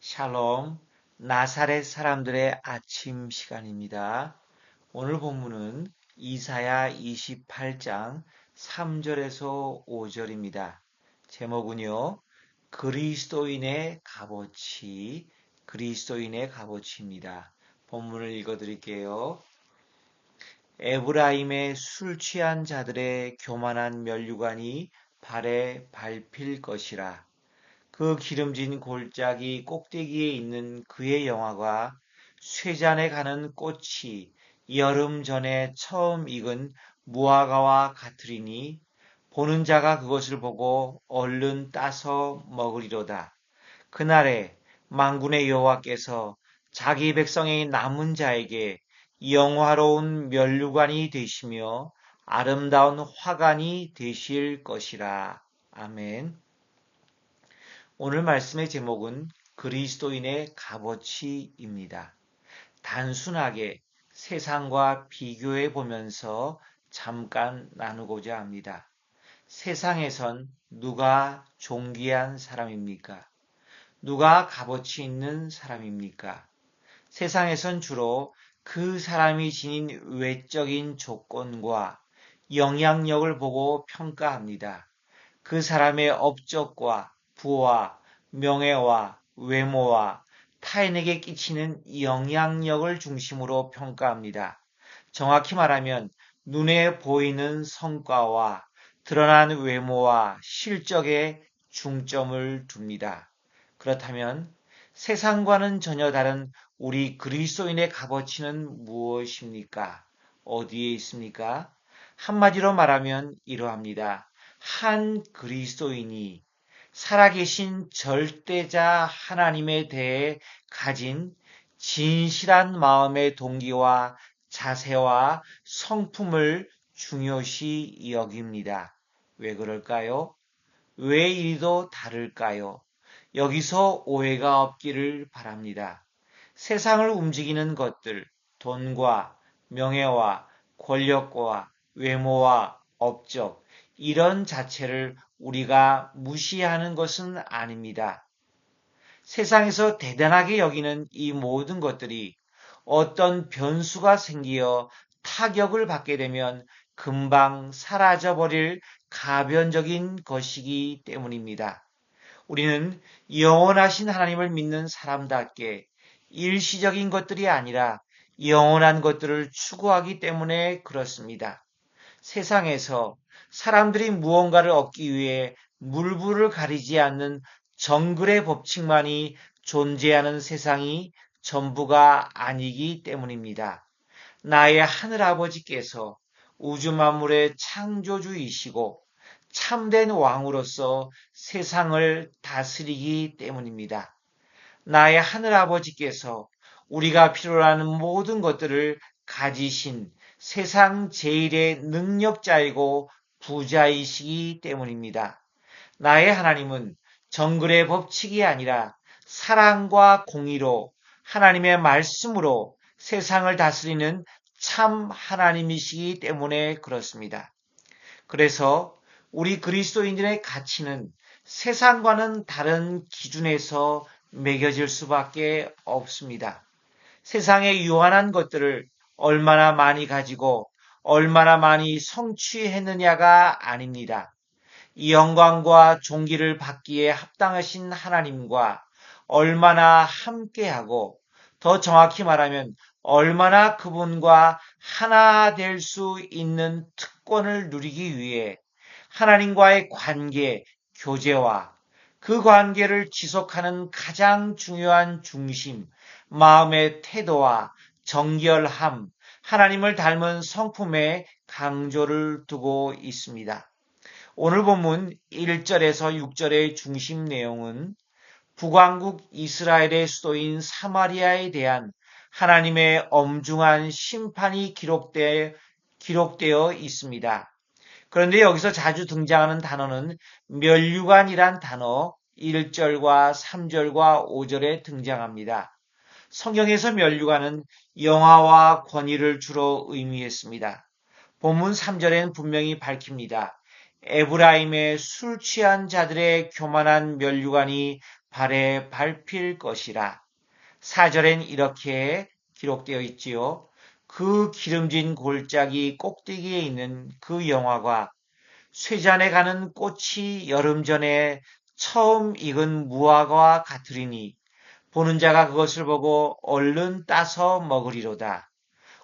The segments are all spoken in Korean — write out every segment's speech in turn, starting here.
샬롬, 나사렛 사람들의 아침 시간입니다. 오늘 본문은 이사야 28장 3절에서 5절입니다. 제목은요, 그리스도인의 값어치, 그리스도인의 값어치입니다. 본문을 읽어드릴게요. 에브라임의 술 취한 자들의 교만한 면류관이 발에 밟힐 것이라. 그 기름진 골짜기 꼭대기에 있는 그의 영화가 쇠잔에 가는 꽃이 여름 전에 처음 익은 무화과와 같으리니 보는 자가 그것을 보고 얼른 따서 먹으리로다. 그날에 만군의 여호와께서 자기 백성의 남은 자에게 영화로운 면류관이 되시며 아름다운 화관이 되실 것이라. 아멘. 오늘 말씀의 제목은 그리스도인의 값어치입니다. 단순하게 세상과 비교해 보면서 잠깐 나누고자 합니다. 세상에선 누가 존귀한 사람입니까? 누가 값어치 있는 사람입니까? 세상에선 주로 그 사람이 지닌 외적인 조건과 영향력을 보고 평가합니다. 그 사람의 업적과 부와 명예와 외모와 타인에게 끼치는 영향력을 중심으로 평가합니다. 정확히 말하면 눈에 보이는 성과와 드러난 외모와 실적에 중점을 둡니다. 그렇다면 세상과는 전혀 다른 우리 그리스도인의 값어치는 무엇입니까? 어디에 있습니까? 한마디로 말하면 이러합니다. 한 그리스도인이 살아계신 절대자 하나님에 대해 가진 진실한 마음의 동기와 자세와 성품을 중요시 여깁니다. 왜 그럴까요? 왜 이리도 다를까요? 여기서 오해가 없기를 바랍니다. 세상을 움직이는 것들, 돈과 명예와 권력과 외모와 업적, 이런 자체를 우리가 무시하는 것은 아닙니다. 세상에서 대단하게 여기는 이 모든 것들이 어떤 변수가 생기어 타격을 받게 되면 금방 사라져버릴 가변적인 것이기 때문입니다. 우리는 영원하신 하나님을 믿는 사람답게 일시적인 것들이 아니라 영원한 것들을 추구하기 때문에 그렇습니다. 세상에서 사람들이 무언가를 얻기 위해 물불을 가리지 않는 정글의 법칙만이 존재하는 세상이 전부가 아니기 때문입니다. 나의 하늘아버지께서 우주 만물의 창조주이시고 참된 왕으로서 세상을 다스리기 때문입니다. 나의 하늘아버지께서 우리가 필요로 하는 모든 것들을 가지신 세상 제일의 능력자이고 부자이시기 때문입니다. 나의 하나님은 정글의 법칙이 아니라 사랑과 공의로 하나님의 말씀으로 세상을 다스리는 참 하나님이시기 때문에 그렇습니다. 그래서 우리 그리스도인들의 가치는 세상과는 다른 기준에서 매겨질 수밖에 없습니다. 세상의 유한한 것들을 얼마나 많이 가지고 얼마나 많이 성취했느냐가 아닙니다. 이 영광과 존귀를 받기에 합당하신 하나님과 얼마나 함께하고 더 정확히 말하면 얼마나 그분과 하나 될 수 있는 특권을 누리기 위해 하나님과의 관계, 교제와 그 관계를 지속하는 가장 중요한 중심, 마음의 태도와 정결함, 하나님을 닮은 성품에 강조를 두고 있습니다. 오늘 본문 1절에서 6절의 중심 내용은 북왕국 이스라엘의 수도인 사마리아에 대한 하나님의 엄중한 심판이 기록되어 있습니다. 그런데 여기서 자주 등장하는 단어는 면류관이란 단어 1절과 3절과 5절에 등장합니다. 성경에서 면류관은 영화와 권위를 주로 의미했습니다. 본문 3절에는 분명히 밝힙니다. 에브라임의 술 취한 자들의 교만한 면류관이 발에 밟힐 것이라. 4절엔 이렇게 기록되어 있지요. 그 기름진 골짜기 꼭대기에 있는 그 영화가 쇠잔에 가는 꽃이 여름 전에 처음 익은 무화과와 같으리니 보는 자가 그것을 보고 얼른 따서 먹으리로다.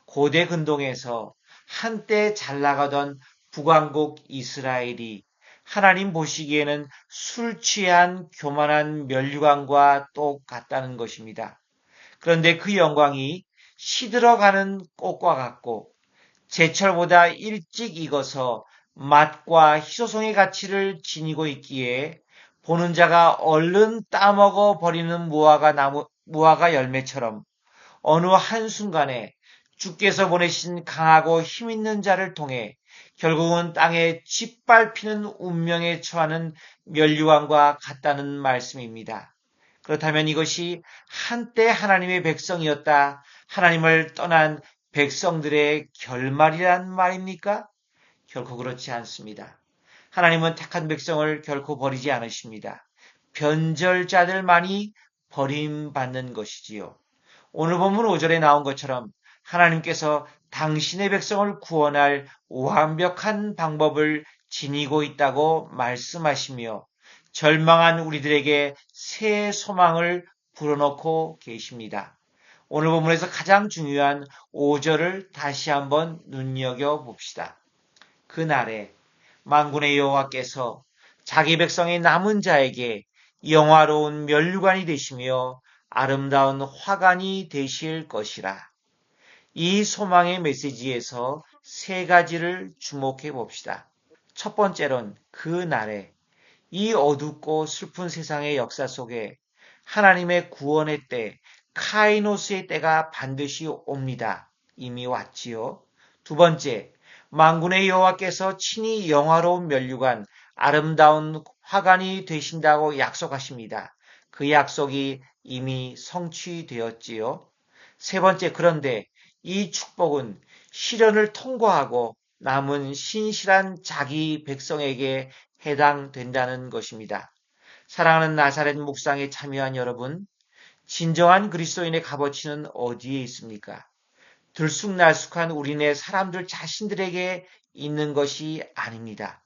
고대 근동에서 한때 잘 나가던 북왕국 이스라엘이 하나님 보시기에는 술 취한 교만한 면류관과 똑같다는 것입니다. 그런데 그 영광이 시들어가는 꽃과 같고 제철보다 일찍 익어서 맛과 희소성의 가치를 지니고 있기에 보는 자가 얼른 따먹어 버리는 무화과 열매처럼 어느 한순간에 주께서 보내신 강하고 힘있는 자를 통해 결국은 땅에 짓밟히는 운명에 처하는 면류관과 같다는 말씀입니다. 그렇다면 이것이 한때 하나님의 백성이었다, 하나님을 떠난 백성들의 결말이란 말입니까? 결코 그렇지 않습니다. 하나님은 택한 백성을 결코 버리지 않으십니다. 변절자들만이 버림받는 것이지요. 오늘 본문 5절에 나온 것처럼 하나님께서 당신의 백성을 구원할 완벽한 방법을 지니고 있다고 말씀하시며 절망한 우리들에게 새 소망을 불어넣고 계십니다. 오늘 본문에서 가장 중요한 5절을 다시 한번 눈여겨봅시다. 그날에 만군의 여호와께서 자기 백성의 남은 자에게 영화로운 면류관이 되시며 아름다운 화관이 되실 것이라. 이 소망의 메시지에서 세 가지를 주목해 봅시다. 첫 번째로는 그날에 이 어둡고 슬픈 세상의 역사 속에 하나님의 구원의 때, 카이노스의 때가 반드시 옵니다. 이미 왔지요. 두 번째, 만군의 여호와께서 친히 영화로운 면류관, 아름다운 화관이 되신다고 약속하십니다. 그 약속이 이미 성취되었지요. 세 번째, 그런데 이 축복은 시련을 통과하고 남은 신실한 자기 백성에게 해당된다는 것입니다. 사랑하는 나사렛 묵상에 참여한 여러분, 진정한 그리스도인의 값어치는 어디에 있습니까? 들쑥날쑥한 우리네 사람들 자신들에게 있는 것이 아닙니다.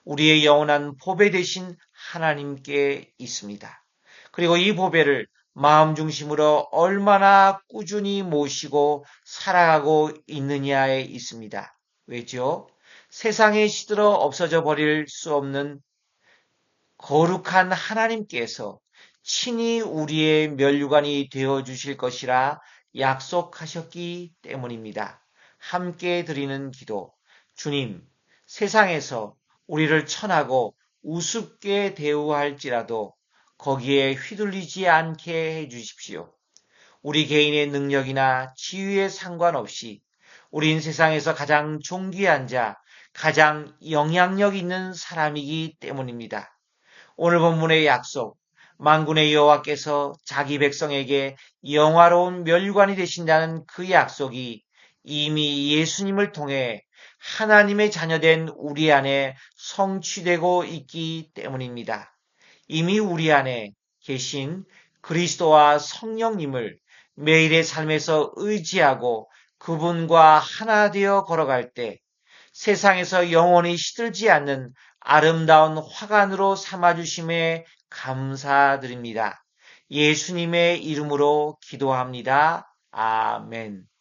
우리의 영원한 보배 되신 하나님께 있습니다. 그리고 이 보배를 마음 중심으로 얼마나 꾸준히 모시고 살아가고 있느냐에 있습니다. 왜죠? 세상에 시들어 없어져 버릴 수 없는 거룩한 하나님께서 친히 우리의 면류관이 되어 주실 것이라 약속하셨기 때문입니다. 함께 드리는 기도. 주님, 세상에서 우리를 천하고 우습게 대우할지라도 거기에 휘둘리지 않게 해 주십시오. 우리 개인의 능력이나 지위에 상관없이 우린 세상에서 가장 존귀한 자, 가장 영향력 있는 사람이기 때문입니다. 오늘 본문의 약속, 만군의 여호와께서 자기 백성에게 영화로운 면류관이 되신다는 그 약속이 이미 예수님을 통해 하나님의 자녀된 우리 안에 성취되고 있기 때문입니다. 이미 우리 안에 계신 그리스도와 성령님을 매일의 삶에서 의지하고 그분과 하나 되어 걸어갈 때 세상에서 영원히 시들지 않는 아름다운 화관으로 삼아주심에 감사드립니다. 예수님의 이름으로 기도합니다. 아멘.